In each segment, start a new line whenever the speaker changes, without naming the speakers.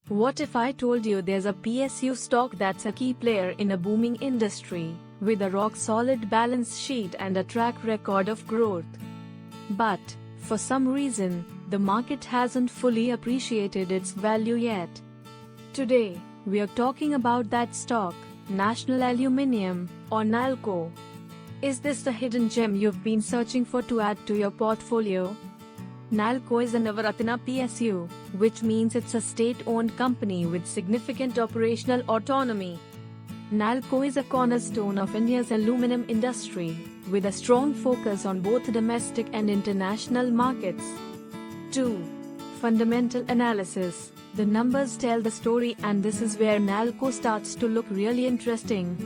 What if I told you there's a PSU stock that's a key player in a booming industry, with a rock-solid balance sheet and a track record of growth? But, for some reason, the market hasn't fully appreciated its value yet. Today, we are talking about that stock, National Aluminium, or NALCO. Is this the hidden gem you've been searching for to add to your portfolio? NALCO is a Navratna PSU, which means it's a state-owned company with significant operational autonomy. NALCO is a cornerstone of India's aluminum industry, with a strong focus on both domestic and international markets. 2. Fundamental analysis. The numbers tell the story, and this is where NALCO starts to look really interesting.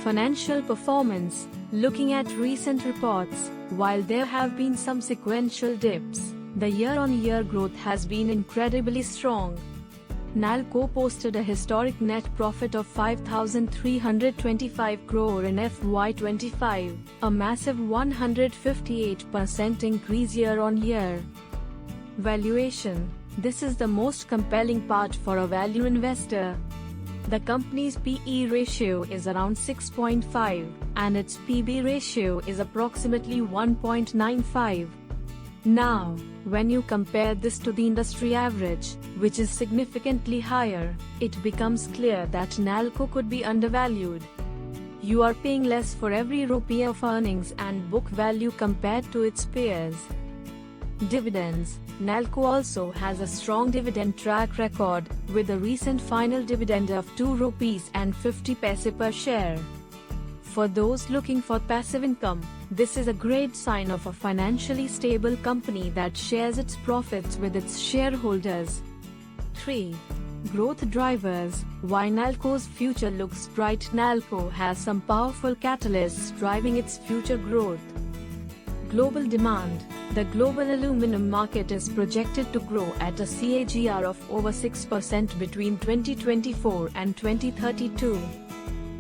Financial performance. Looking at recent reports, while there have been some sequential dips, the year-on-year growth has been incredibly strong. NALCO posted a historic net profit of 5,325 crore in FY25, a massive 158% increase year-on-year. Valuation. This is the most compelling part for a value investor. The company's PE ratio is around 6.5, and its PB ratio is approximately 1.95. Now, when you compare this to the industry average, which is significantly higher, it becomes clear that NALCO could be undervalued. You are paying less for every rupee of earnings and book value compared to its peers. Dividends. NALCO also has a strong dividend track record, with a recent final dividend of 2 rupees and 50 paise per share. For those looking for passive income, this is a great sign of a financially stable company that shares its profits with its shareholders. 3. Growth drivers. Why NALCO's future looks bright? NALCO has some powerful catalysts driving its future growth. Global demand. The global aluminum market is projected to grow at a CAGR of over 6% between 2024 and 2032.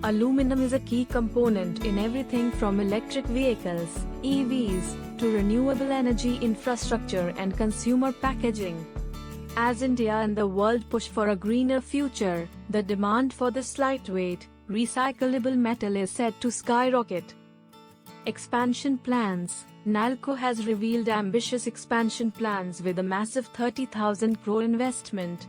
Aluminum is a key component in everything from electric vehicles, EVs, to renewable energy infrastructure and consumer packaging. As India and the world push for a greener future, the demand for this lightweight, recyclable metal is set to skyrocket. Expansion plans. NALCO has revealed ambitious expansion plans with a massive 30,000 crore investment.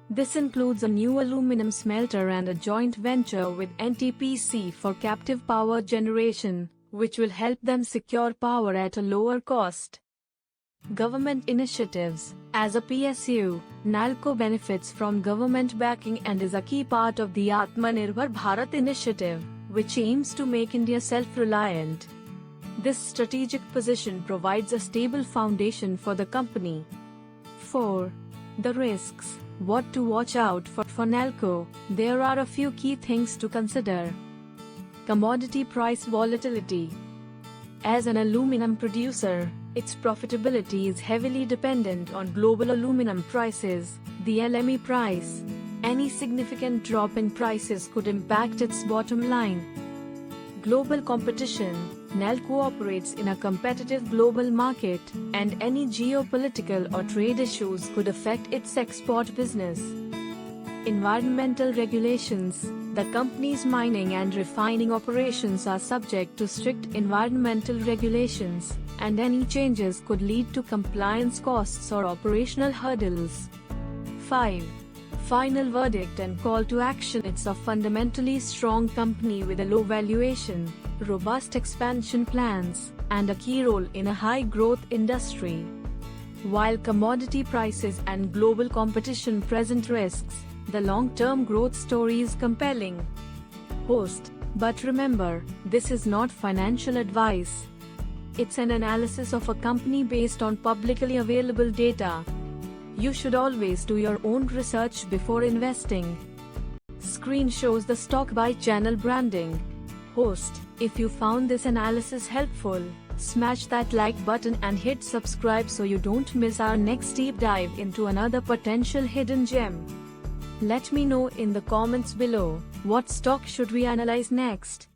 This includes a new aluminum smelter and a joint venture with NTPC for captive power generation, which will help them secure power at a lower cost. Government initiatives. As a PSU, NALCO benefits from government backing and is a key part of the Atmanirbhar Bharat initiative, which aims to make India self-reliant. This strategic position provides a stable foundation for the company. 4. The risks. What to watch out for NALCO? There are a few key things to consider. Commodity price volatility. As an aluminum producer, its profitability is heavily dependent on global aluminum prices, the LME price. Any significant drop in prices could impact its bottom line. Global competition. NALCO operates in a competitive global market, and any geopolitical or trade issues could affect its export business. Environmental regulations. The company's mining and refining operations are subject to strict environmental regulations, and any changes could lead to compliance costs or operational hurdles. 5. Final verdict and call to action. It's a fundamentally strong company with a low valuation, robust expansion plans, and a key role in a high-growth industry. While commodity prices and global competition present risks, the long-term growth story is compelling. Host. But remember, this is not financial advice. It's an analysis of a company based on publicly available data. You should always do your own research before investing. Screen shows the stock by channel branding. Host. If you found this analysis helpful, smash that like button and hit subscribe so you don't miss our next deep dive into another potential hidden gem. Let me know in the comments below, what stock should we analyze next?